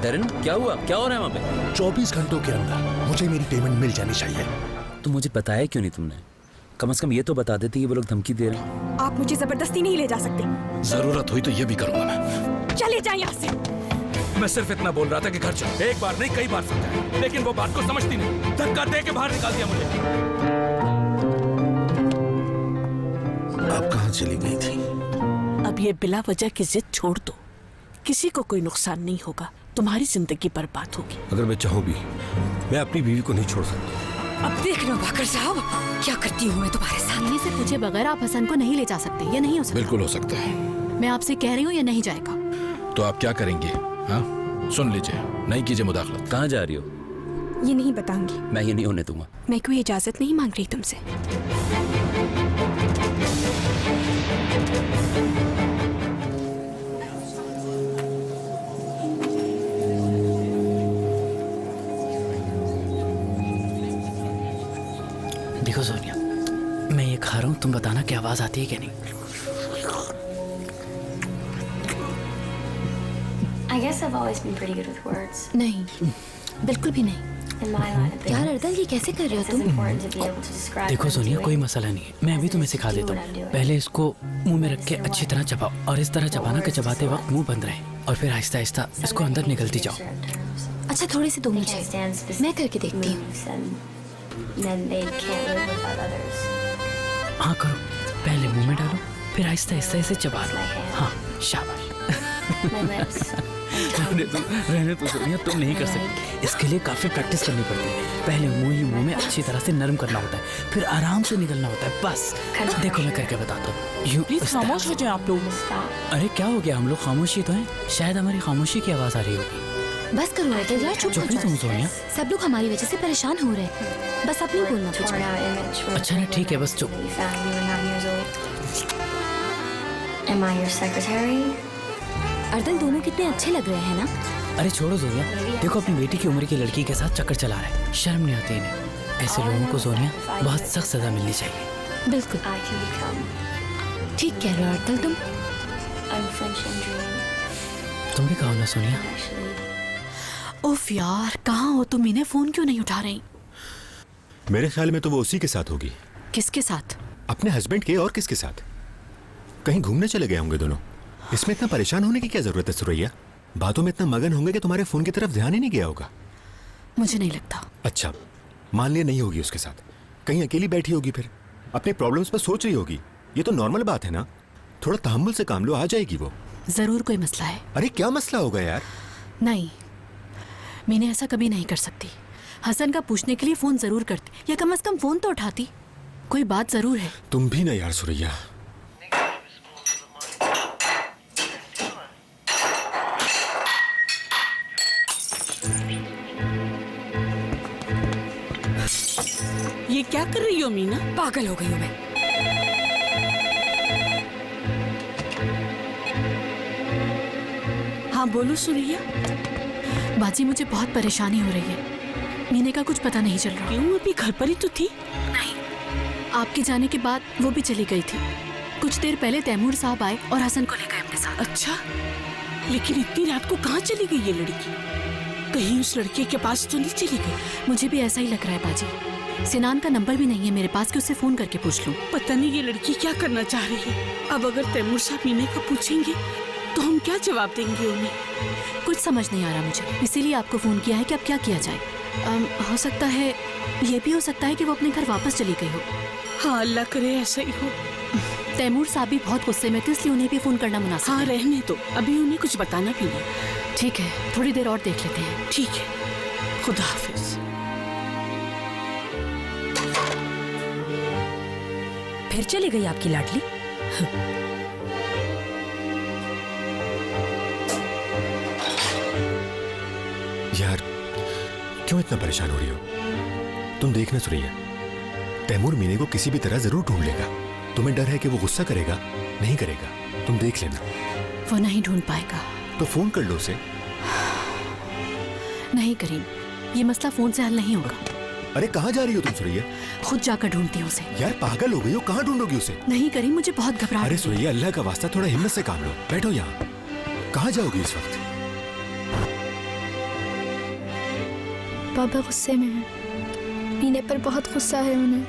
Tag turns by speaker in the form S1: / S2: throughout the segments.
S1: डरन, क्या हुआ? क्या हो रहा है वहाँ पे?
S2: 24 घंटों के अंदर मुझे मेरी पेमेंट मिल जानी चाहिए।
S1: तो मुझे बताया क्यों नहीं तुमने? कम से कम ये तो बता देती कि वो लोग धमकी दे रहे हैं।
S3: आप मुझे जबरदस्ती नहीं ले जा सकते।
S2: जरूरत हुई तो ये भी करूंगा मैं।
S3: चले जाए यहाँ से।
S4: मैं सिर्फ इतना बोल रहा था कि घर चल। एक बार नहीं कई बार समझाया, लेकिन वो बात को समझती नहीं। धक्का दे के बाहर निकाल दिया मुझे।
S2: आप कहाँ चली गई थी?
S5: अब ये बिला वजह की जिद छोड़ दो। किसी को कोई नुकसान नहीं होगा, तुम्हारी जिंदगी बर्बाद होगी।
S6: अगर मैं चाहूँ भी, मैं अपनी बीवी को नहीं छोड़ सकता।
S3: अब देख लो भाकर साहब, क्या करती हूँ मैं तुम्हारे साथ।
S7: मम्मी से पूछे बगैर आप हसन को नहीं ले जा सकते, ये नहीं हो सकता।
S6: बिल्कुल हो सकता है।
S7: मैं आपसे कह रही हूँ ये नहीं जाएगा।
S4: तो आप क्या करेंगे? हाँ, सुन लीजिए, नहीं कीजिए मुदाखलत।
S1: कहाँ जा रही हो?
S3: ये नहीं बताऊंगी।
S1: मैं ये नहीं होने दूंगा।
S3: मैं कोई इजाजत नहीं मांग रही तुमसे।
S5: देखो सोनिया, मैं ये खा रहा हूँ, तुम बताना कि आवाज आती है कि नहीं।
S8: I guess I've always been pretty good with words.
S7: नहीं, बिल्कुल भी नहीं।
S8: In my line of
S7: यार
S8: business,
S7: अर्दल, ये कैसे कर रहे हो
S8: it's
S7: तुम?
S8: important to be able to describe
S5: देखो
S8: what I'm
S5: सोनिया,
S8: doing.
S5: कोई मसला नहीं है, मैं अभी तुम्हें सिखा देता हूँ। पहले इसको मुंह में रख के अच्छी तरह चबाओ, और इस तरह चबाना कि चबाते वक्त मुंह बंद रहे, और फिर आहिस्ता आहिस्ता इसको अंदर निकलती जाओ।
S7: अच्छा, थोड़ी सी दो
S8: I
S7: मुझे,
S8: can't stand specific
S7: मैं करके देखती हूँ।
S8: moves and then they can't live without others.
S5: हाँ करो, पहले मुंह में डालो, फिर आहिस्ता आहिस्ता इसे चबा लो। हाँ, शाबाश।
S8: My lips.
S5: रहने तो सोनिया, तुम नहीं कर सकती। इसके लिए काफी प्रैक्टिस करनी पड़ती है। पहले मुंह ही मुंह में अच्छी तरह से नरम करना होता है, फिर आराम से निकलना होता है। बस देखो, मैं करके बताता हूँ। प्लीज खामोश हो जाए आप लोग।
S8: Stop.
S5: अरे क्या हो गया, हम लोग खामोशी तो हैं। शायद हमारी खामोशी की आवाज आ रही होगी।
S7: बस करो अर्दल यार, चुप हो
S5: चुप ही तुम
S7: जाओ।
S5: सोनिया।
S7: सब लोग हमारी वजह से परेशान हो रहे हैं, बस अपनी बोलना
S8: Torn
S7: कुछ।
S8: out image from
S5: अच्छा ना, ठीक है, बस चुप।
S8: that you found when you were 9 years old. Am I your secretary?
S7: अर्दल, दोनों कितने अच्छे लग रहे हैं ना।
S5: अरे छोड़ो सोनिया, देखो अपनी बेटी की उम्र की लड़की के साथ चक्कर चला रहा है। शर्म नहीं आती इन्हें। ऐसे लोगों को सोनिया बहुत सख्त सजा मिलनी चाहिए।
S7: बिल्कुल
S8: I can become.
S7: ठीक कह रहे हो अर्दल तुम।
S8: I'm French and dream.
S5: तुम भी कहो ना सोनिया।
S8: Actually.
S5: उफ यार, कहाँ हो तुम? इन्हें फोन क्यों नहीं उठा रही?
S6: मेरे ख्याल में तो वो उसी के साथ होगी।
S5: किसके साथ?
S6: अपने हस्बैंड के, और किसके साथ? कहीं घूमने चले गए होंगे दोनों। इसमें इतना परेशान होने की क्या जरूरत है सुरैया? बातों में इतना मगन होंगे कि तुम्हारे फोन की तरफ ध्यान ही नहीं गया होगा।
S5: मुझे नहीं लगता।
S6: अच्छा, मान लिया नहीं होगी उसके साथ, कहीं अकेली बैठी होगी, फिर अपने प्रॉब्लम्स पर सोच रही होगी। ये तो नॉर्मल बात है ना, थोड़ा तहम्मुल से काम लो, आ जाएगी वो।
S5: जरूर कोई मसला है।
S6: अरे क्या मसला होगा यार?
S5: नहीं, मैंने ऐसा कभी नहीं कर सकती। हसन का पूछने के लिए फोन जरूर करती, या कम से कम फोन तो उठाती। कोई बात जरूर है।
S6: तुम भी ना यार सुरैया।
S5: ये क्या कर रही हो मीना?
S3: पागल हो गई हूँ मैं।
S5: हाँ बोलो सुरैया। बाजी, मुझे बहुत परेशानी हो रही है। मीने का कुछ पता नहीं चल रहा। क्यों, अभी घर पर ही तो थी। नहीं, आपके जाने के बाद वो भी चली गई थी। कुछ देर पहले तैमूर साहब आए और हसन को ले गए अपने साथ। अच्छा, लेकिन इतनी रात को कहाँ चली गई ये लड़की? कहीं उस लड़के के पास तो नहीं चली गई? मुझे भी ऐसा ही लग रहा है बाजी। सिनान का नंबर भी नहीं है मेरे पास कि उससे फोन करके पूछ लूं। पता नहीं ये लड़की क्या करना चाह रही है। अब अगर तैमूर साहब मीने का पूछेंगे तो हम क्या जवाब देंगे उन्हें? कुछ समझ नहीं आ रहा मुझे, इसीलिए आपको फोन किया है कि अब क्या किया जाए। हो सकता है, ये भी हो सकता है कि वो अपने घर वापस चली गई हो। हाँ, अल्लाह करे ऐसा ही हो। तैमूर साहब भी बहुत गुस्से में थे, इसलिए उन्हें भी फोन करना मुनासिब। हाँ, रहने दो, अभी उन्हें कुछ बताना भी नहीं। ठीक है, थोड़ी देर और देख लेते हैं। ठीक है, खुदा हाफिज।
S3: फिर चली गई आपकी लाडली?
S6: यार क्यों इतना परेशान हो रही हो? तुम देखना सुरैया, तैमूर मीने को किसी भी तरह जरूर ढूंढ लेगा। तुम्हें डर है कि वो गुस्सा करेगा? नहीं करेगा, तुम देख लेना।
S5: वो नहीं ढूंढ पाएगा।
S6: तो फोन कर लो उसे।
S5: नहीं करीम, ये मसला फोन से हल नहीं होगा।
S6: अरे कहाँ जा रही हो तुम सुरैया?
S5: खुद जाकर ढूंढती हूँ उसे।
S6: यार पागल हो गई हो, कहाँ ढूंढोगी उसे?
S5: नहीं करीम, मुझे बहुत घबराहट।
S6: अरे सुरैया, अल्लाह का वास्ता थोड़ा हिम्मत से काम लो। बैठो यहाँ, कहाँ जाओगी इस वक्त?
S9: बाबा गुस्से में हैं। मीने पर बहुत गुस्सा है उन्हें,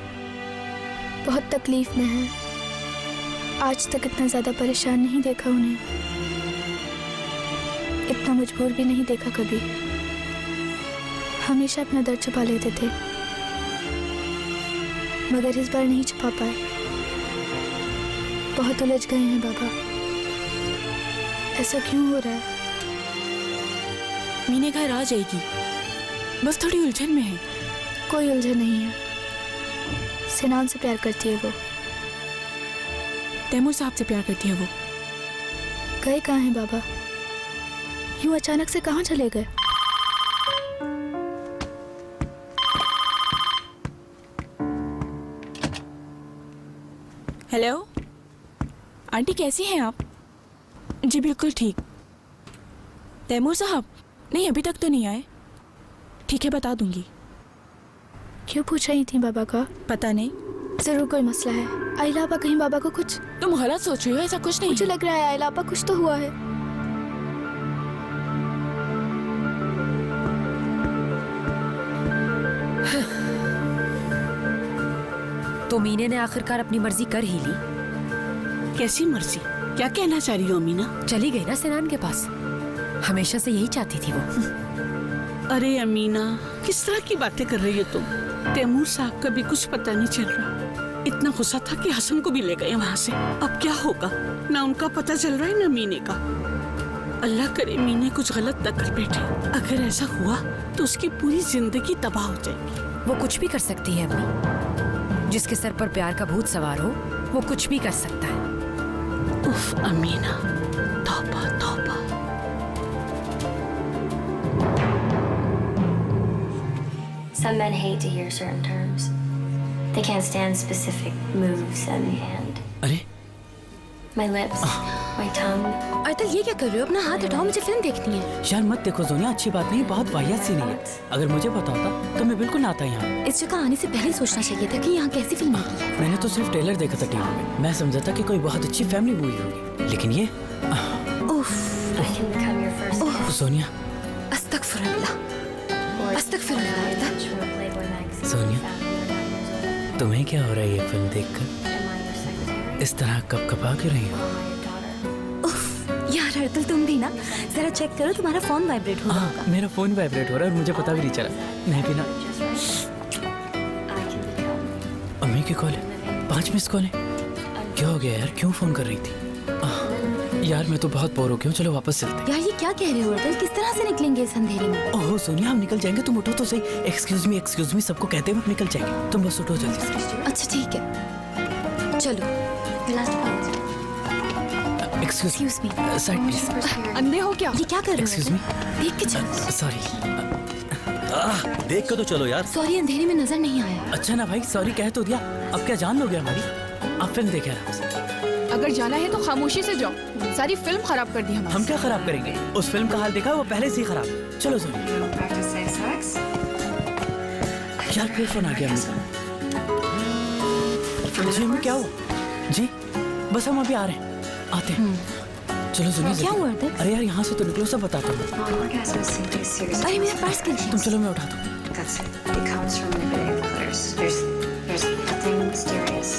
S9: बहुत तकलीफ में है। आज तक इतना ज़्यादा परेशान नहीं देखा उन्हें, इतना मजबूर भी नहीं देखा कभी। हमेशा अपना दर्द छुपा लेते थे, मगर इस बार नहीं छुपा पाए। बहुत उलझ गए हैं बाबा। ऐसा क्यों हो रहा है?
S5: मीने घर आ जाएगी, बस थोड़ी उलझन में है।
S9: कोई उलझन नहीं है। सिनान से प्यार करती है वो।
S5: तैमूर साहब से प्यार करती है वो।
S9: गए कहाँ हैं बाबा? यूं अचानक से कहाँ चले गए?
S5: हेलो आंटी, कैसी हैं आप? जी बिल्कुल ठीक। तैमूर साहब नहीं, अभी तक तो नहीं आए। ठीक है, बता दूंगी।
S9: क्यों पूछ रही थी बाबा का?
S5: पता नहीं,
S9: जरूर कोई मसला है। आइला आपा कहीं बाबा को कुछ?
S5: तुम गलत सोच रही हो, ऐसा कुछ नहीं
S9: मुझे
S5: है।
S9: लग रहा है आइला आपा कुछ तो हुआ है।
S3: तो मीने ने आखिरकार अपनी मर्जी कर ही ली।
S10: कैसी मर्जी? क्या कहना चाह रही हो अमीना?
S3: चली गई ना सिनान के पास। हमेशा से यही चाहती थी वो।
S10: अरे अमीना, किस तरह की बातें कर रही हो तुम? तैमूर साहब का भी कुछ पता नहीं चल रहा। इतना गुस्सा था कि हसन को भी ले गए वहाँ से। अब क्या होगा? ना उनका पता चल रहा है ना मीने का। अल्लाह करे मीने कुछ गलत न कर बैठे। अगर ऐसा हुआ तो उसकी पूरी जिंदगी तबाह हो जाएगी।
S3: वो कुछ भी कर सकती है अम्मी। जिसके सर पर प्यार का भूत सवार हो, वो कुछ भी कर सकता है।
S10: उफ अमीना, तौबा तौबा।
S8: Some men hate to hear certain terms. They can't stand specific moves and
S1: अरे
S8: my lips, my tongue.
S7: अर्तल ये क्या कर रहे हो? अपना हाथ हटाओ, मुझे फिल्म देखनी है।
S1: यार मत देखो सोनिया, अच्छी बात नहीं, बहुत वाहियात सी नहीं है। अगर मुझे पता होता तो मैं बिल्कुल ना आता यहाँ।
S7: इस जगह आने से पहले सोचना चाहिए था कि यहाँ कैसी फिल्म होगी।
S1: मैंने तो सिर्फ ट्रेलर देखा था टीवी में। मैं समझा था कि कोई बहुत अच्छी फैमिली मूवी होगी, लेकिन ये
S8: I can become your first
S1: Sonia.
S7: अस्तगफिरुल्लाह, अस्तगफिरुल्लाह।
S8: image from a Playboy magazine.
S1: Sonia, तुम्हें क्या हो रहा है ये फिल्म देखकर?
S8: Am I your secretary?
S1: इस तरह कपकपा क्यों रही हो?
S8: Am I your daughter?
S7: यार अर्तल, तुम भी ना जरा चेक करो, तुम्हारा फोन वाइब्रेट हो रहा
S1: हाँ,
S7: होगा।
S1: मेरा फोन वाइब्रेट हो रहा है और मुझे पता भी नहीं चला। मैं भी ना।
S8: Just right. I can become
S1: अम्मी की कॉल है, 5 मिस कॉल है। क्या हो गया यार, क्यों फोन कर रही थी? यार मैं तो बहुत बोर हो गया हूँ, चलो वापस चलते हैं।
S7: यार ये क्या कह रहे हो अर्तल? किस तरह से निकलेंगे इस अंधेरे में?
S1: ओह सोनिया, हम निकल जाएंगे, तुम उठो तो सही। एक्सक्यूज मी सबको कहते हुए निकल जाएंगे। तुम बस उठो जल्दी से।
S7: अच्छा ठीक है, चलो।
S8: last point.
S1: Excuse
S7: Excuse me.
S1: Side please.
S5: अंधे हो क्या?
S7: ये क्या कर रहे हो
S1: एक्सक्यूज
S7: अर्तल?
S1: मी
S7: देख के चलो।
S1: सॉरी।
S2: देख कर तो चलो यार।
S7: सॉरी, अंधेरे में नजर नहीं आया।
S1: अच्छा ना भाई, सॉरी कह तो दिया, अब क्या जान लोगे हमारी? आप फिल्म देखे आराम से।
S5: अगर जाना है तो खामोशी से जाओ, सारी फिल्म खराब कर दी हमारी।
S1: हम क्या खराब करेंगे? उस फिल्म का हाल देखा, वो पहले से ही खराब है। चलो सोनिया। यार फिर फोन आ गया मुझे। जी अम्मी क्या हुआ? जी बस हम अभी आ रहे हैं, आते हैं। चलो सुनिए
S7: क्या हुआ अर्तल?
S1: अरे यार यहाँ से तो निकलो, सब बताता हूँ।
S7: अरे मेरा पर्स गिर
S1: तुम
S7: गया।
S1: चलो, मैं उठाता हूँ।
S8: That's it. It comes from manipulating others. There's nothing mysterious.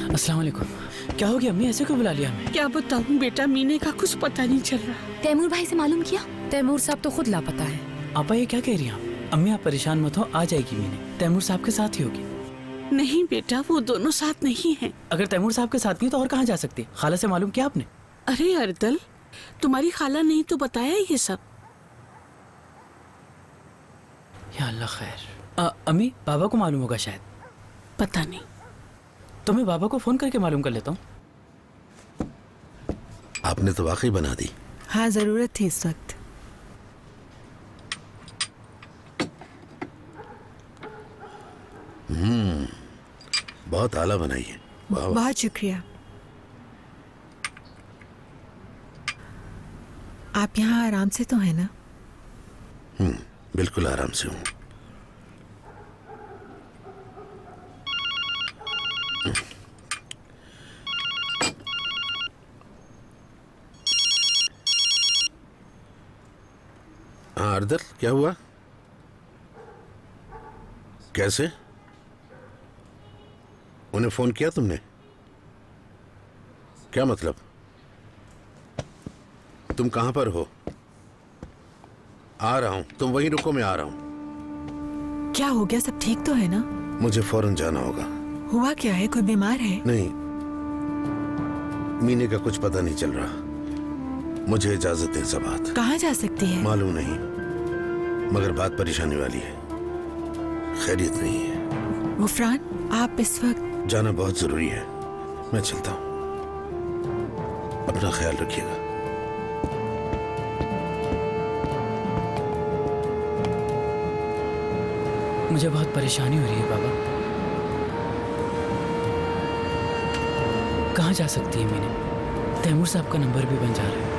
S1: अस्सलाम वालेकुम। क्या हो गया अम्मी, ऐसे क्यों बुला लिया हमें?
S10: क्या बताऊँ बेटा, मीने का कुछ पता नहीं चल रहा।
S7: तैमूर भाई से मालूम किया?
S3: तैमूर साहब तो खुद लापता है।
S1: आपा ये क्या कह रही हैं आप? अम्मी आप परेशान मत हो, आ जाएगी मीने। तैमूर साहब के साथ ही होगी।
S10: नहीं बेटा, वो दोनों साथ नहीं हैं।
S1: अगर तैमूर साहब के साथ नहीं तो और कहाँ जा सकती है? खाला से मालूम किया आपने?
S10: अरे अर्दल, तुम्हारी खाला नहीं तो बताया ये सब?
S1: या अल्लाह खैर। अम्मी बाबा को मालूम होगा शायद।
S10: पता नहीं।
S1: तो मैं बाबा को फोन करके मालूम कर लेता हूँ।
S2: आपने तो वाकई बना दी।
S3: हाँ, जरूरत थी इस वक्त।
S2: बहुत आला बनाई है। वाह वाह।
S3: बहुत शुक्रिया। आप यहाँ आराम से तो है ना?
S2: बिल्कुल आराम से हूँ। हाँ अर्दल, क्या हुआ? कैसे? उन्हें फोन किया तुमने? क्या मतलब? तुम कहां पर हो? आ रहा हूं, तुम वहीं रुको, मैं आ रहा हूं।
S3: क्या हो गया? सब ठीक तो है ना?
S2: मुझे फौरन जाना होगा।
S3: हुआ क्या है? कोई बीमार है?
S2: नहीं, मीने का कुछ पता नहीं चल रहा। मुझे इजाजत है सबात।
S3: कहाँ जा सकती है?
S2: मालूम नहीं, मगर बात परेशानी वाली है। खैरियत नहीं है।
S3: गुफरान, आप इस वक्त?
S2: जाना बहुत जरूरी है, मैं चलता हूं। अपना ख्याल रखिएगा।
S1: मुझे बहुत परेशानी हो रही है बाबा। कहाँ जा सकती है मीना? तैमूर साहब का नंबर भी बन जा रहा है।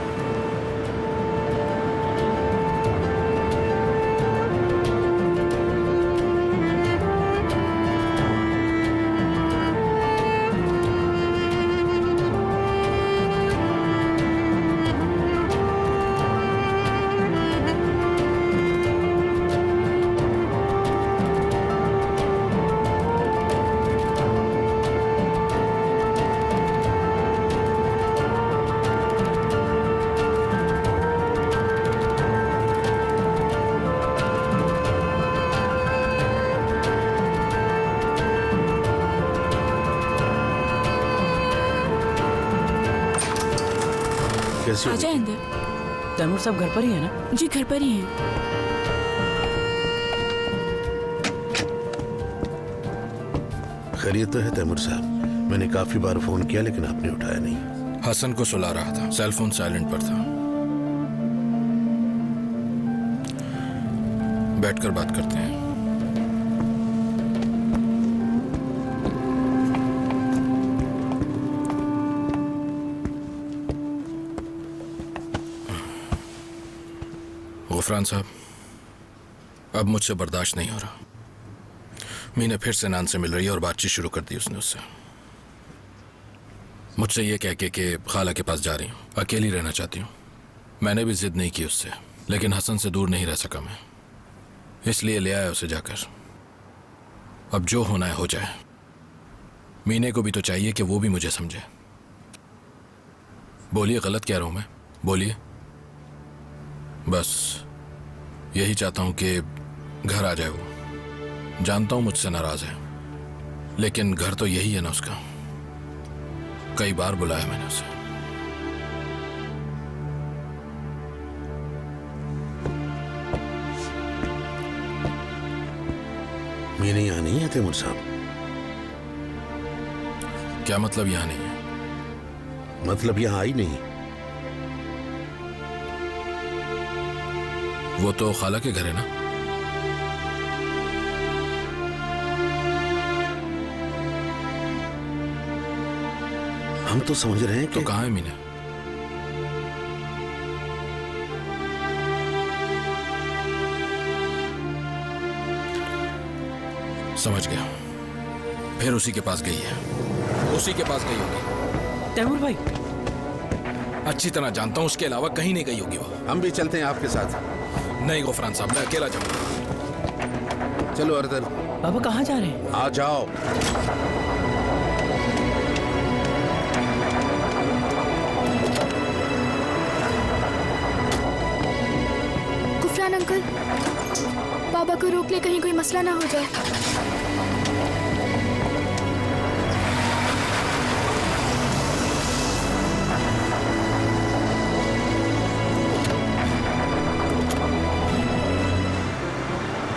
S5: आ जाए अंदर।
S1: तैमूर साहब घर पर ही है ना?
S5: जी घर पर ही हैं।
S2: खैरियत तो है तैमूर साहब? मैंने काफी बार फोन किया लेकिन आपने उठाया नहीं।
S4: हसन को सुला रहा था, सेल फोन साइलेंट पर था। बैठकर बात करते हैं। गुफरान साहब, अब मुझसे बर्दाश्त नहीं हो रहा। मीना फिर से नान से मिल रही है और बातचीत शुरू कर दी उसने उससे। मुझसे ये कह के कि खाला के पास जा रही हूँ, अकेली रहना चाहती हूँ। मैंने भी जिद नहीं की उससे, लेकिन हसन से दूर नहीं रह सका मैं, इसलिए ले आया उसे जाकर। अब जो होना है हो जाए। मीने को भी तो चाहिए कि वो भी मुझे समझे। बोलिए, गलत कह रहा हूं मैं? बोलिए। बस यही चाहता हूं कि घर आ जाए वो। जानता हूं मुझसे नाराज है, लेकिन घर तो यही है ना उसका। कई बार बुलाया मैंने उसे।
S2: मीना यहाँ नहीं है तैमूर साहब?
S4: क्या मतलब यहां नहीं है?
S2: मतलब यहाँ आई नहीं?
S4: वो तो खाला के घर है ना।
S2: हम तो समझ रहे हैं कि
S4: तो कहाँ है मीना? समझ गया, फिर उसी के पास गई है। उसी के पास गई होगी।
S1: तैमूर भाई,
S4: अच्छी तरह जानता हूं, उसके अलावा कहीं नहीं गई होगी वो।
S2: हम भी चलते हैं आपके साथ।
S4: नहीं गुफरान साहब, मैं अकेला जाऊंगा।
S2: चलो अर्दल।
S1: बाबा कहाँ जा रहे हैं?
S2: आ जाओ।
S9: गुफरान अंकल, बाबा को रोक ले, कहीं कोई मसला ना हो जाए।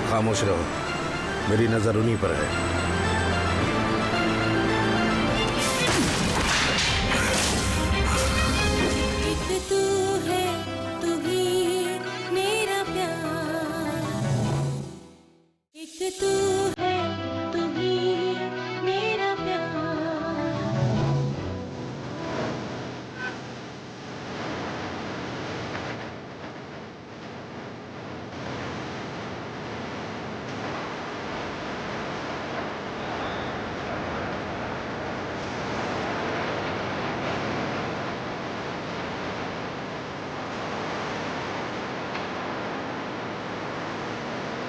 S2: खामोश रहो, मेरी नजर उन्हीं पर है।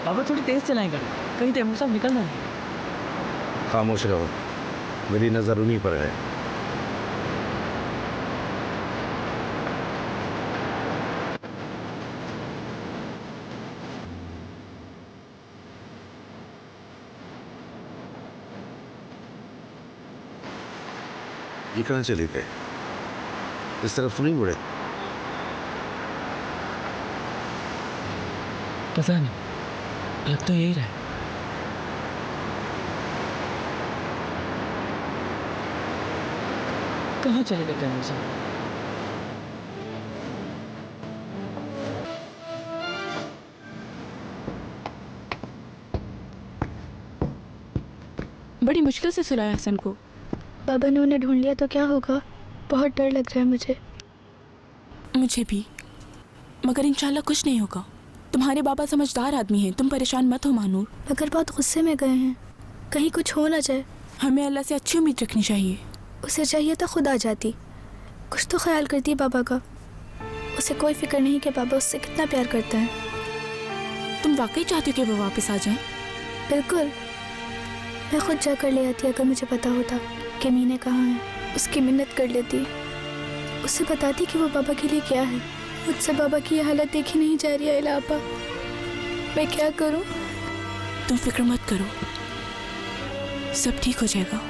S1: बाबा थोड़ी तेज चलाएं गाड़ी, कहीं तैमूर साहब निकल ना जाए।
S2: खामोश रहो, मेरी नजर उन्हीं पर है। ये कहाँ चले गए? इस तरफ तो नहीं मुड़े।
S1: पता नहीं, लग तो यही रहा है। कहाँ चले गए तैमूर साहब?
S5: बड़ी मुश्किल से सुलाया हसन को।
S9: बाबा ने उन्हें ढूंढ लिया तो क्या होगा? बहुत डर लग रहा है मुझे।
S5: मुझे भी, मगर इंशाल्लाह कुछ नहीं होगा। तुम्हारे बाबा समझदार आदमी हैं, तुम परेशान मत हो मानूर।
S9: मगर बहुत गुस्से में गए हैं, कहीं कुछ हो ना जाए।
S5: हमें अल्लाह से अच्छी उम्मीद रखनी चाहिए।
S9: उसे चाहिए तो खुद आ जाती, कुछ तो ख्याल करती है बाबा का। उसे कोई फिक्र नहीं कि बाबा उससे कितना प्यार करता है।
S5: तुम वाकई चाहते हो कि वो वापस आ जाए?
S9: बिल्कुल, मैं खुद जाकर ले आती अगर मुझे पता होता कि मीने कहाँ है। उसकी मिन्नत कर लेती, उसे बताती कि वो बाबा के लिए क्या है। मुझसे बाबा की यह हालत देखी नहीं जा रही है इलापा, मैं क्या करूं?
S5: तुम फिक्र मत करो, सब ठीक हो जाएगा।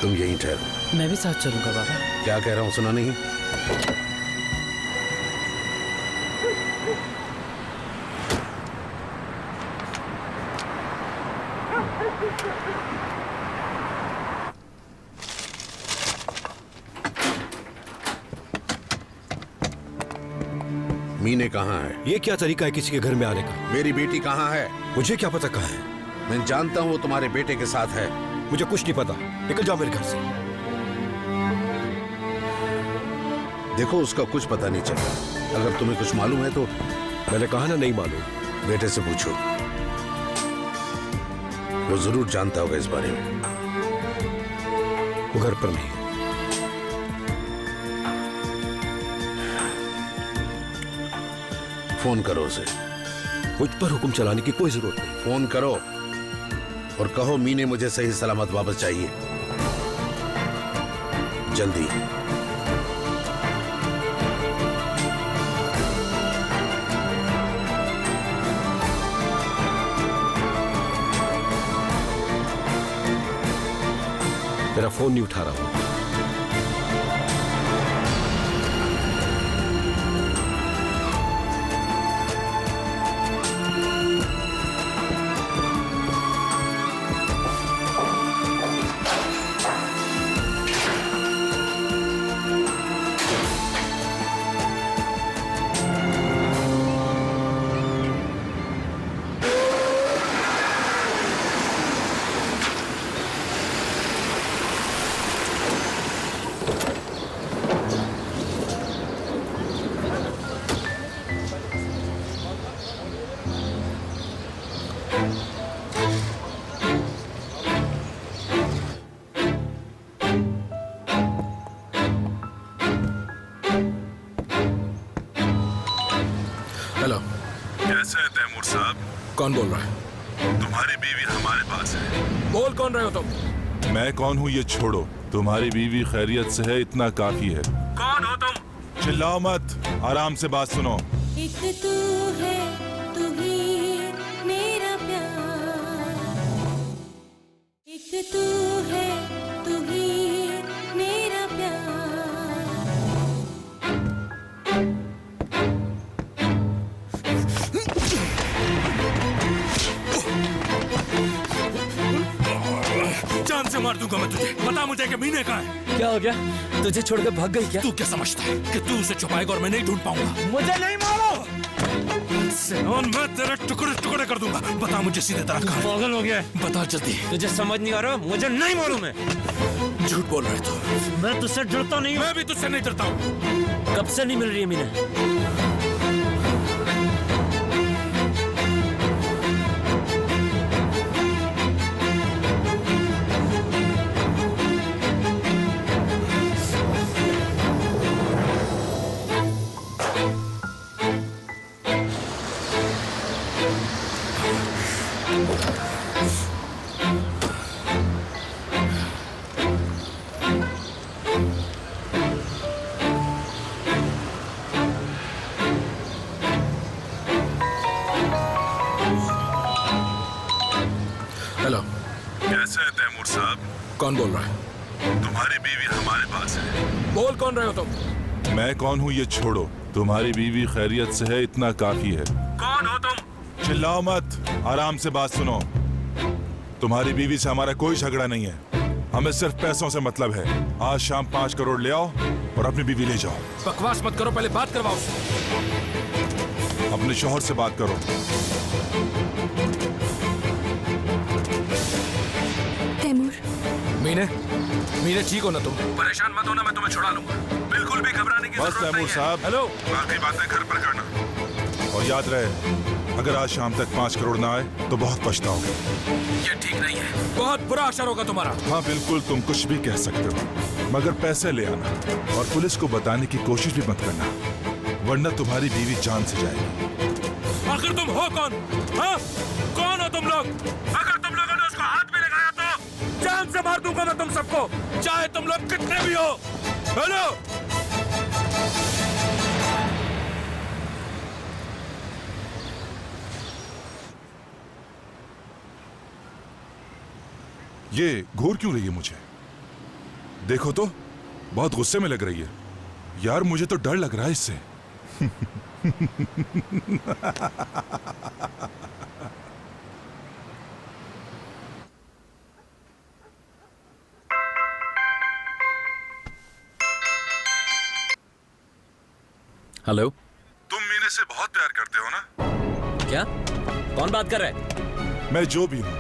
S2: तुम यहीं ठहरो।
S1: मैं भी साथ चलूंगा बाबा।
S2: क्या कह रहा हूँ सुना नहीं? मीने कहाँ है?
S6: ये क्या तरीका है किसी के घर में आने का?
S2: मेरी बेटी कहाँ है?
S6: मुझे क्या पता कहाँ है?
S2: मैं जानता हूँ वो तुम्हारे बेटे के साथ है।
S6: मुझे कुछ नहीं पता, निकल जाओ मेरे घर से।
S2: देखो उसका कुछ पता नहीं चला, अगर तुम्हें कुछ मालूम है तो।
S6: मैंने कहा ना नहीं मालूम।
S2: बेटे से पूछो, वो जरूर जानता होगा इस बारे में।
S6: वो घर पर नहीं है।
S2: फोन करो उसे।
S6: मुझ पर हुक्म चलाने की कोई जरूरत नहीं।
S2: फोन करो और कहो मीने मुझे सही सलामत वापस चाहिए, जल्दी।
S6: मेरा फोन नहीं उठा रहा हूं।
S4: हेलो,
S11: कैसे है तैमूर साहब?
S4: कौन बोल रहा है?
S11: तुम्हारी बीवी हमारे पास है।
S4: बोल कौन रहे हो तुम?
S11: मैं कौन हूँ ये छोड़ो, तुम्हारी बीवी खैरियत से है, इतना काफी है।
S4: कौन हो तुम?
S11: चिल्लाओ मत, आराम से बात सुनो।
S7: एक तू है, तू ही मेरा प्यार। एक तू है, तू ही मेरा प्यार।
S4: जान से मार दूंगा मैं तुझे। बता मुझे कि मीने कहाँ है?
S1: क्या हो गया? तुझे छोड़कर भाग गई क्या?
S4: तू क्या समझता है कि तू उसे छुपाएगा और मैं नहीं ढूंढ पाऊंगा?
S1: मुझे नहीं मारो।
S4: और मैं तेरे टुकड़े टुकड़े कर दूंगा। बता मुझे सीधे तरह कहाँ है?
S1: पागल हो गया है।
S4: बता जल्दी।
S1: तुझे समझ नहीं आ रहा? मुझे नहीं मालूम है।
S4: झूठ बोल रहे तू।
S1: मैं तुझसे डरता नहीं हूँ।
S4: मैं भी तुझसे नहीं डरता हूँ।
S1: कब से नहीं मिल रही है मीना?
S4: हेलो,
S11: कैसे है तैमूर साहब?
S4: कौन बोल रहा है?
S11: तुम्हारी बीवी हमारे पास है।
S4: बोल कौन रहे हो तुम?
S11: मैं कौन हूँ ये छोड़ो, तुम्हारी बीवी खैरियत से है, इतना काफी है।
S4: कौन हो तुम?
S11: चिल्लाओ मत, आराम से बात सुनो। तुम्हारी बीवी से हमारा कोई झगड़ा नहीं है, हमें सिर्फ पैसों से मतलब है। आज शाम 5 करोड़ ले आओ और अपनी बीवी ले जाओ।
S4: बकवास मत करो, पहले बात करवाओ उससे।
S11: अपने शौहर से बात करो।
S9: तैमूर,
S4: मीने, मीने ठीक हो ना तुम? परेशान मत होना, मैं तुम्हें छुड़ा लूंगा। बिल्कुल भी घबराने की
S11: बस
S4: जरूरत नहीं
S11: तैमूर
S4: है।
S11: साहब,
S4: हेलो,
S11: बाकी बातें घर पर करना। और याद रहे, अगर आज शाम तक 5 करोड़ ना आए तो बहुत पछताओगे।
S4: ये ठीक नहीं है। बहुत बुरा असर होगा तुम्हारा।
S11: हाँ बिल्कुल, तुम कुछ भी कह सकते हो, मगर पैसे ले आना और पुलिस को बताने की कोशिश भी मत करना, वरना तुम्हारी बीवी जान से जाएगी।
S4: आखिर तुम हो कौन? हाँ? कौन हो तुम लोग? अगर तुम लोगों ने उसको हाथ में लगाया तो जान से मार दूंगा मैं तुम सबको, चाहे तुम लोग कितने भी हो। हेलो,
S11: ये घूर क्यों रही है मुझे? देखो तो, बहुत गुस्से में लग रही है। यार मुझे तो डर लग रहा है इससे।
S1: हेलो,
S11: तुम मीने से बहुत प्यार करते हो ना?
S1: क्या? कौन बात कर रहा है?
S11: मैं जो भी हूं,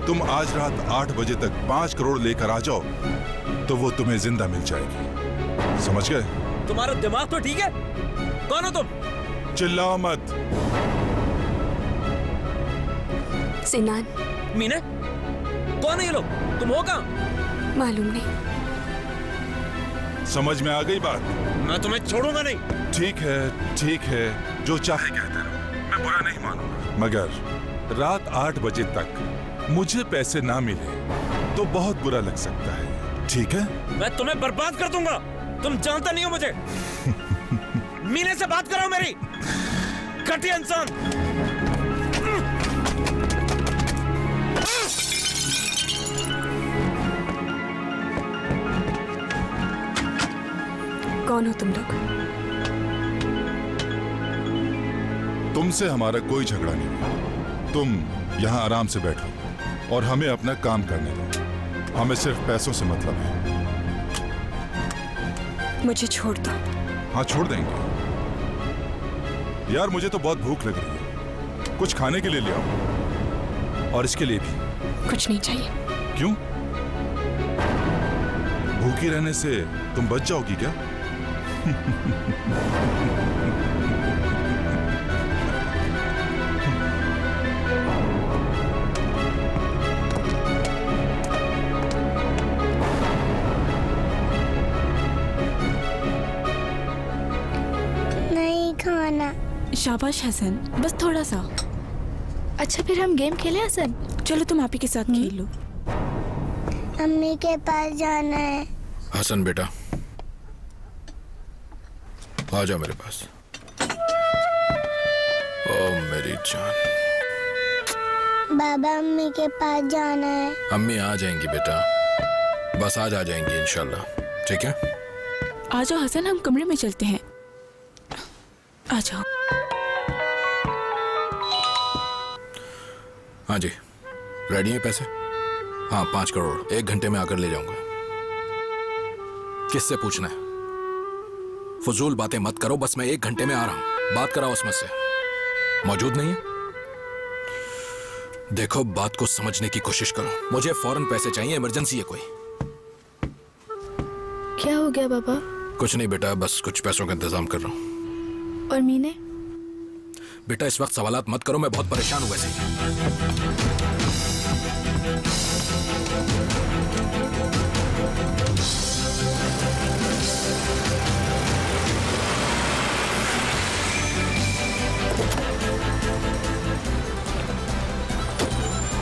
S11: तुम आज रात 8 बजे तक 5 करोड़ लेकर आ जाओ तो वो तुम्हें जिंदा मिल जाएगी। समझ गए?
S1: तुम्हारा दिमाग तो ठीक है? कौन हो तुम?
S11: चिल्लाओ मत।
S9: सिनान।
S1: मीना, कौन है ये लोग? तुम हो कहाँ?
S9: मालूम नहीं।
S11: समझ में आ गई बात?
S1: मैं तुम्हें छोड़ूंगा नहीं।
S11: ठीक है, जो चाहे कहते रहो, मैं बुरा नहीं मानूंगा, मगर रात 8 बजे तक मुझे पैसे ना मिले तो बहुत बुरा लग सकता है। ठीक है?
S1: मैं तुम्हें बर्बाद कर दूंगा। तुम जानता नहीं हो मुझे। मीने से बात कराओ मेरी, घटिया इंसान।
S9: कौन हो तुम लोग?
S11: तुमसे हमारा कोई झगड़ा नहीं। तुम यहाँ आराम से बैठो और हमें अपना काम करने दो। हमें सिर्फ पैसों से मतलब है।
S9: मुझे छोड़ दो।
S11: हाँ छोड़ देंगे। यार मुझे तो बहुत भूख लग रही है, कुछ खाने के लिए ले आओ। और इसके लिए भी।
S9: कुछ नहीं चाहिए।
S11: क्यों? भूखी रहने से तुम बच जाओगी क्या?
S5: शाबाश हसन, बस थोड़ा सा।
S9: अच्छा फिर हम गेम खेलें हसन?
S5: चलो तुम आप ही के साथ खेल लो।
S9: मम्मी के पास जाना है।
S4: हसन बेटा आ जाओ मेरे पास। ओ मेरी जान।
S9: बाबा अम्मी के पास जाना है।
S4: अम्मी आ जाएंगी बेटा, बस आज आ जाएंगी इंशाल्लाह, ठीक है?
S5: आ जाओ हसन, हम कमरे में चलते हैं। आ जाओ।
S4: हाँ जी, रेडी है पैसे? हाँ 5 करोड़ 1 घंटे में आकर ले जाऊंगा। किससे पूछना है? फजूल बातें मत करो, बस मैं 1 घंटे में आ रहा हूं। बात कराओ उसमें से। मौजूद नहीं है? देखो बात को समझने की कोशिश करो, मुझे फौरन पैसे चाहिए, इमरजेंसी है कोई।
S9: क्या हो गया बाबा?
S4: कुछ नहीं बेटा, बस कुछ पैसों का इंतजाम कर रहा हूं।
S9: और मीने?
S4: बेटा इस वक्त सवालात मत करो, मैं बहुत परेशान हूं वैसे ही।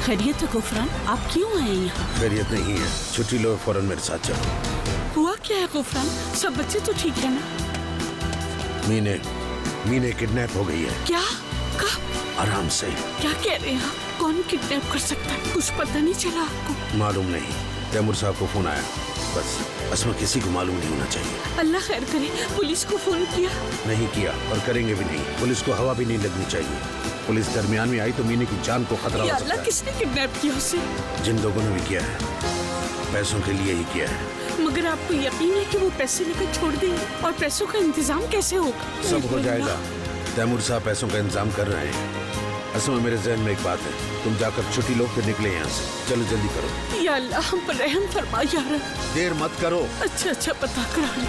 S10: खैरियत है गुफरान, आप क्यों आए यहाँ?
S2: खैरियत नहीं है, छुट्टी लो, फौरन मेरे साथ चलो।
S10: हुआ क्या है गुफरान? सब बच्चे तो ठीक है ना?
S2: मीने किडनैप हो गई है।
S10: क्या? कब?
S2: आराम से।
S10: क्या कह रहे हैं? कौन किडनैप कर सकता है? कुछ पता नहीं चला आपको?
S2: मालूम नहीं, तैमूर साहब को फोन आया, बस असमा किसी को मालूम नहीं होना चाहिए।
S10: अल्लाह खैर करे। पुलिस को फोन किया?
S2: नहीं किया और करेंगे भी नहीं। पुलिस को हवा भी नहीं लगनी चाहिए। पुलिस दरमियान में आई तो मीने की जान को खतरा हो सकता
S10: अल्लाह,
S2: है।
S10: किसने किडनैप किया उसे?
S2: जिन लोगों ने भी किया है, पैसों के लिए ही किया है।
S10: मगर आपको यकीन है कि वो पैसे लेकर छोड़ देंगे? और पैसों का इंतजाम कैसे होगा?
S2: सब हो जाएगा। तैमूर साहब पैसों का इंतजाम कर रहे हैं। असल में मेरे जहन में एक बात है, तुम जाकर छुट्टी लो फिर निकले यहाँ से। चलो जल्दी करो।
S10: या अल्लाह, हम पर रहम फरमा या रब।
S2: देर मत करो।
S10: अच्छा पता करा लो।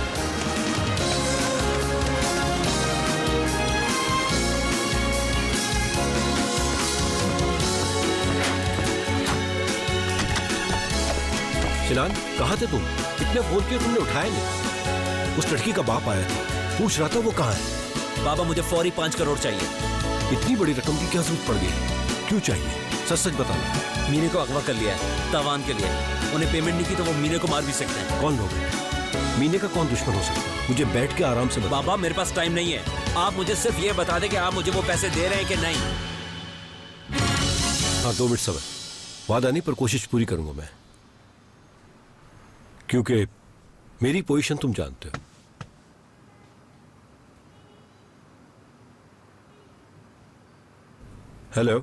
S12: सिनान, कहाँ थे तुम? इतने फोन किए तुमने उठाया नहीं। उस लड़की का बाप आया था, पूछ रहा था वो कहाँ है।
S13: बाबा मुझे फौरी 5 करोड़ चाहिए।
S12: इतनी बड़ी रकम की क्या जरूरत पड़ गई? क्यों चाहिए? सच सच बताना।
S13: मीने को अगवा कर लिया है तावान के लिए। उन्हें पेमेंट नहीं की तो वो मीने को मार भी सकते हैं।
S12: कौन लोग? मीने का कौन दुश्मन हो सकता है? मुझे बैठ के आराम से बता।
S13: बाबा मेरे पास टाइम नहीं है, आप मुझे सिर्फ ये बता दें कि आप मुझे वो पैसे दे रहे हैं कि नहीं।
S12: हाँ 2 मिनट समय, वादा नहीं पर कोशिश पूरी करूंगा मैं, क्योंकि मेरी पोजीशन तुम जानते हो। हेलो,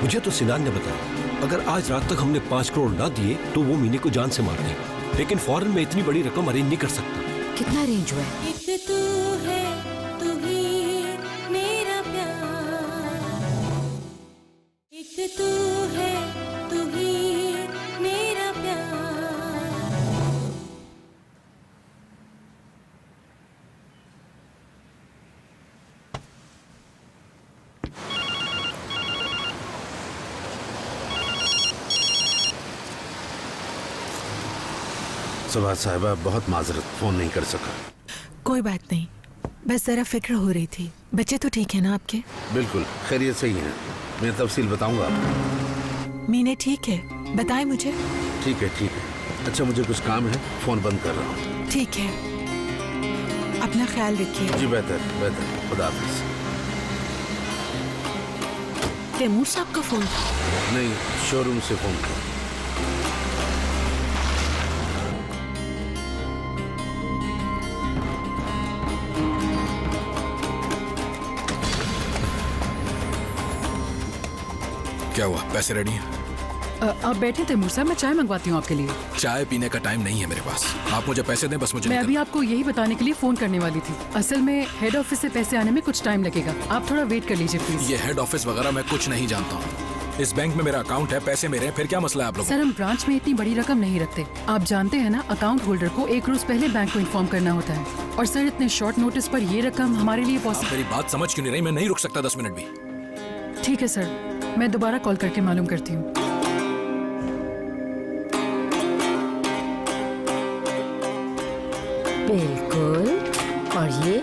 S12: मुझे तो सिनान ने बताया अगर आज रात तक हमने 5 करोड़ ना दिए तो वो मीने को जान से मार देगा, लेकिन फौरन में इतनी बड़ी रकम अरेंज नहीं कर सकता।
S3: कितना अरेंज हुआ है?
S14: एक तू है, तू ही मेरा प्यार। एक तू है, तू ही मेरा प्यार।
S2: सुबह साहिबा, बहुत माजरत, फोन नहीं कर सका।
S3: कोई बात नहीं, बस जरा फिक्र हो रही थी। बच्चे तो ठीक है ना आपके?
S2: बिल्कुल खैरियत से ही है। मैं तफसील बताऊंगा आपको।
S3: मीने ठीक है, बताएं मुझे।
S2: ठीक है। अच्छा मुझे कुछ काम है, फोन बंद कर रहा हूँ।
S3: ठीक है, अपना ख्याल रखिए।
S2: जी बेहतर। खुदा हाफिज।
S10: तैमूर साहब का फोन?
S2: नहीं, शोरूम से फोन किया।
S4: क्या हुआ? पैसे रेडी हैं?
S15: आप बैठे थे मूसा, मैं चाय मंगवाती हूँ आपके लिए।
S4: चाय पीने का टाइम नहीं है मेरे पास, आप मुझे पैसे दें बस। मुझे
S15: मैं अभी आपको यही बताने के लिए फोन करने वाली थी। असल में हेड ऑफिस से पैसे आने में कुछ टाइम लगेगा, आप थोड़ा वेट कर लीजिए प्लीज।
S4: ये हेड ऑफिस वगैरह मैं कुछ नहीं जानता हूँ। इस बैंक में मेरा अकाउंट है, पैसे मेरे हैं, फिर क्या मसला है आप लोगों?
S15: सर हम ब्रांच में इतनी बड़ी रकम नहीं रखते। आप जानते हैं ना, अकाउंट होल्डर को 1 रोज पहले बैंक को इन्फॉर्म करना होता है। और सर इतने शॉर्ट नोटिस पर ये रकम हमारे लिए पॉसिबल।
S4: मेरी बात समझ क्यों नहीं रही? मैं नहीं रुक सकता 10 मिनट भी।
S15: ठीक है सर, मैं दोबारा कॉल करके मालूम करती हूँ।
S3: बिल्कुल, और ये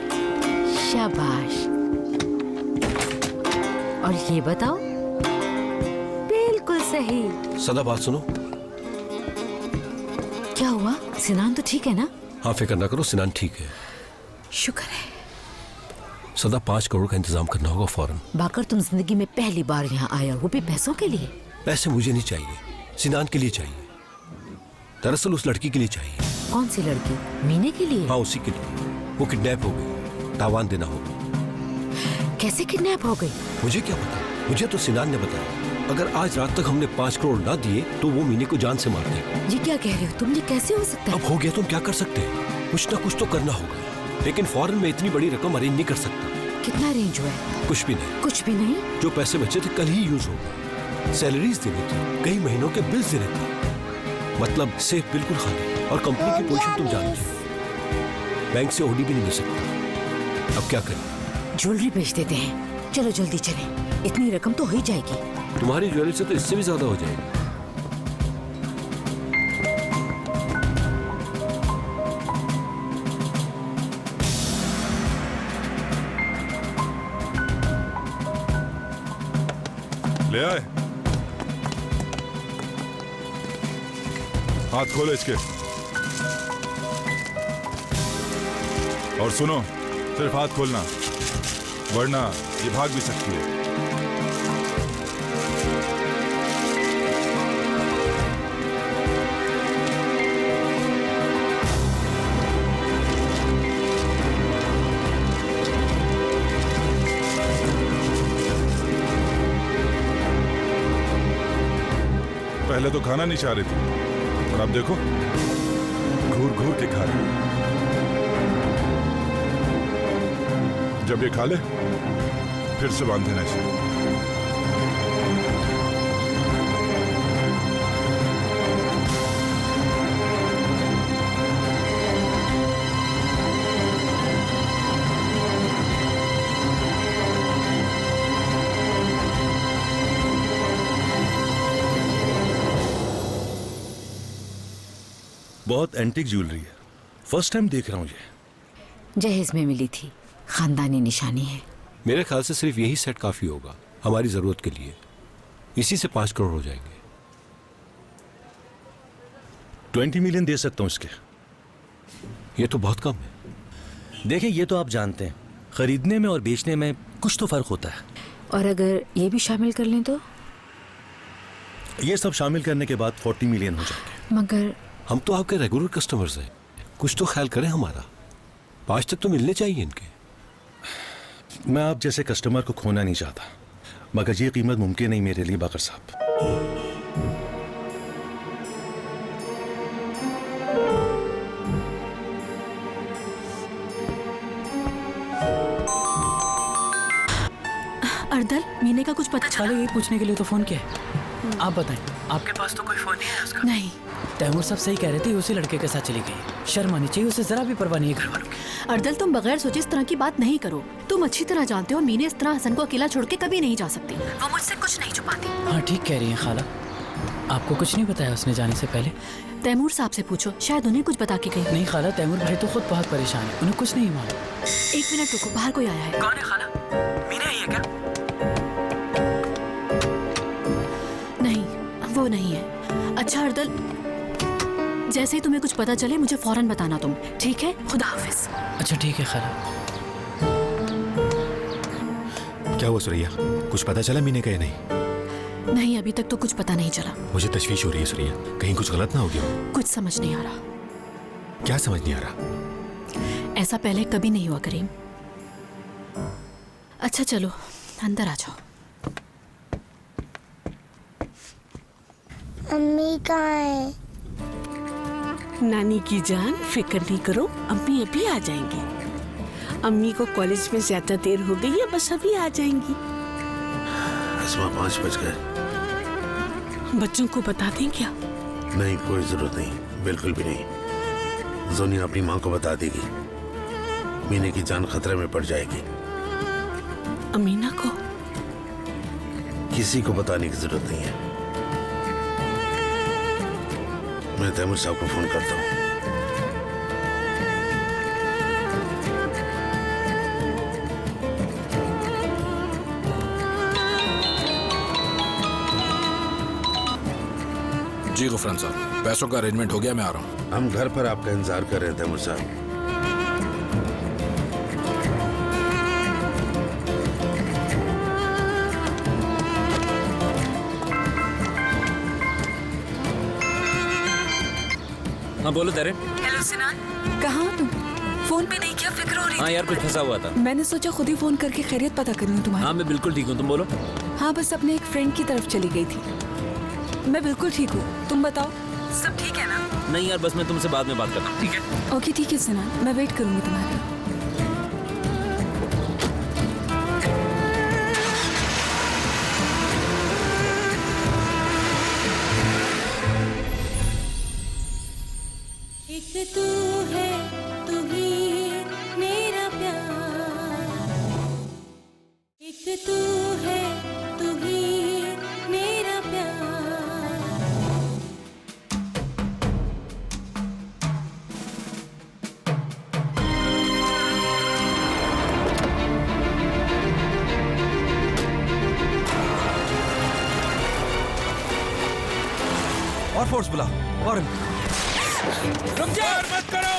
S3: शाबाश। और ये बताओ? बिल्कुल सही।
S12: सदा बात सुनो।
S3: क्या हुआ? सिनान तो ठीक है ना?
S12: हाँ, फिक्र ना करो, सिनान ठीक है।
S3: शुक्र है।
S12: सदा 5 करोड़ का इंतजाम करना होगा फौरन।
S3: बाकर, तुम जिंदगी में पहली बार यहाँ आया हो, वो भी पैसों के लिए?
S12: पैसे मुझे नहीं चाहिए, सिनान के लिए चाहिए। दरअसल उस लड़की के लिए चाहिए।
S3: कौन सी लड़की? मीने के लिए?
S12: हाँ, उसी के लिए। वो किडनैप हो गई, तावान देना होगा।
S3: कैसे किडनैप हो गई?
S12: मुझे क्या पता, मुझे तो सिनान ने बताया। अगर आज रात तक हमने 5 करोड़ ना दिए तो वो मीने को जान से मार देगा।
S3: ये क्या कह रहे हो तुम? ये कैसे हो सकता है?
S12: अब हो गया, तुम क्या कर सकते हैं? कुछ ना कुछ तो करना होगा, लेकिन फौरन में इतनी बड़ी रकम अरेंज नहीं कर सकता।
S3: कितना अरेंज हुआ है?
S12: कुछ भी नहीं।
S3: कुछ भी नहीं?
S12: जो पैसे बचे थे कल ही यूज हो गए। सैलरीज देनी थी, कई महीनों के बिल्स देने थे। मतलब सेफ बिल्कुल खाली, और कंपनी की पोजीशन तुम जानते हो, बैंक से ओडी भी नहीं मिल सकता। अब क्या करें?
S3: ज्वेलरी बेच देते हैं। चलो जल्दी चलें, इतनी रकम तो हो ही जाएगी।
S12: तुम्हारी ज्वेलरी से तो इससे भी ज्यादा हो जाएगी।
S11: ले आए, हाथ खोलो इसके। और सुनो, सिर्फ हाथ खोलना, वरना ये भाग भी सकती है। पहले तो खाना नहीं चाह रही थी, और अब देखो घूर घूर के खा रही है। जब ये खा ले फिर से बांध देना चाहिए।
S16: बहुत एंटीक ज्वेलरी है, फर्स्ट टाइम देख रहा हूँ ये।
S3: जहेज में मिली थी, खानदानी निशानी है।
S12: मेरे ख्याल से सिर्फ यही सेट काफी होगा हमारी जरूरत के लिए। इसी से 5 करोड़ हो जाएंगे।
S16: 20 मिलियन दे सकता हूँ इसके।
S12: ये तो बहुत कम है।
S16: देखें, ये तो आप जानते हैं, खरीदने में और बेचने में कुछ तो फर्क होता है।
S3: और अगर ये भी शामिल कर लें तो?
S16: ये सब शामिल करने के बाद 40 मिलियन हो जाएंगे।
S3: मगर
S12: हम तो आपके रेगुलर कस्टमर्स हैं, कुछ तो ख्याल करें हमारा। 5 तक तो मिलने चाहिए इनके।
S16: मैं आप जैसे कस्टमर को खोना नहीं चाहता, मगर ये कीमत मुमकिन नहीं मेरे लिए बाकर साहब।
S5: अर्दल, मीने का कुछ पता चला?
S1: यही पूछने के लिए तो फोन किया है। आप बताएं, आपके पास तो कोई फोन नहीं है उसका?
S5: नहीं।
S1: तैमूर साहब सही कह रहे थे, उसी लड़के के साथ चली गई। शर्म आनी चाहिए, उसे जरा भी परवाह नहीं है घर वालों की।
S5: अर्दल, तुम बगैर सोचे इस तरह की बात नहीं करो। तुम अच्छी तरह जानते हो मीने इस तरह हसन को अकेला छोड़ के कभी नहीं जा सकती। वो मुझसे कुछ नहीं छुपाती।
S1: हाँ, ठीक कह रही हैं खाला। आपको कुछ नहीं बताया उसने जाने से पहले?
S5: तैमूर साहब से पूछो, शायद उन्हें कुछ बता के गई।
S1: नहीं खाला, तैमूर भाई तो खुद बहुत परेशान है, उन्हें कुछ नहीं मालूम।
S5: 1 मिनट रुको, बाहर कोई आया है।
S1: कौन है खाला? मीना ही है क्या?
S5: नहीं, वो नहीं है। अच्छा अर्दल, जैसे ही तुम्हें कुछ पता चले मुझे फौरन बताना तुम, ठीक है? खुदा हाफिज।
S1: अच्छा ठीक है खाला।
S6: क्या हुआ सुरैया, कुछ पता चला मीने का या नहीं?
S5: नहीं, अभी तक तो कुछ पता नहीं चला।
S6: मुझे तशवीश हो रही है सुरैया, कहीं कुछ गलत ना हो गया हो।
S5: कुछ समझ नहीं आ रहा।
S6: क्या समझ नहीं आ रहा?
S5: ऐसा पहले कभी नहीं हुआ करीम। अच्छा चलो अंदर आ जाओ।
S9: अम्मी कहाँ है?
S10: नानी की जान, फिक्र नहीं करो, अम्मी अभी आ जाएंगी। अम्मी को कॉलेज में ज्यादा देर हो गई है, बस अभी आ जाएंगी।
S2: 5 बज गए।
S10: बच्चों को बता दें क्या?
S2: नहीं, कोई जरूरत नहीं, बिल्कुल भी नहीं। जोनिया अपनी माँ को बता देगी, मीने की जान खतरे में पड़ जाएगी।
S10: अमीना को?
S2: किसी को बताने की जरूरत नहीं है। मैं तैमूर साहब को फोन करता हूँ।
S4: इरफान साहब, पैसों का अरेंजमेंट हो गया, मैं आ रहा हूँ।
S2: हम घर पर आपका इंतजार कर रहे हैं तैमूर साहब।
S13: हाँ बोलो तेरे।
S17: हेलो सिनान, कहाँ तुम? फोन पे नहीं किया, फिक्र हो रही
S13: हाँ
S17: थी।
S13: यार कुछ फंसा हुआ था।
S17: मैंने सोचा खुद ही फोन करके खैरियत पता कर लूं तुम्हारी।
S13: हाँ मैं बिल्कुल ठीक हूँ, तुम बोलो।
S17: हाँ बस अपने एक फ्रेंड की तरफ चली गई थी। मैं बिल्कुल ठीक हूँ, तुम बताओ सब ठीक है ना?
S13: नहीं यार बस मैं तुमसे बाद में बात करता हूँ। ठीक है
S17: ओके ठीक है सिनान, मैं वेट करूंगी तुम्हारी।
S14: एक तू है, तू ही मेरा प्यार। एक तू है, तू ही मेरा प्यार।
S12: और फोर्स बुला और
S13: रुक जा मत करो।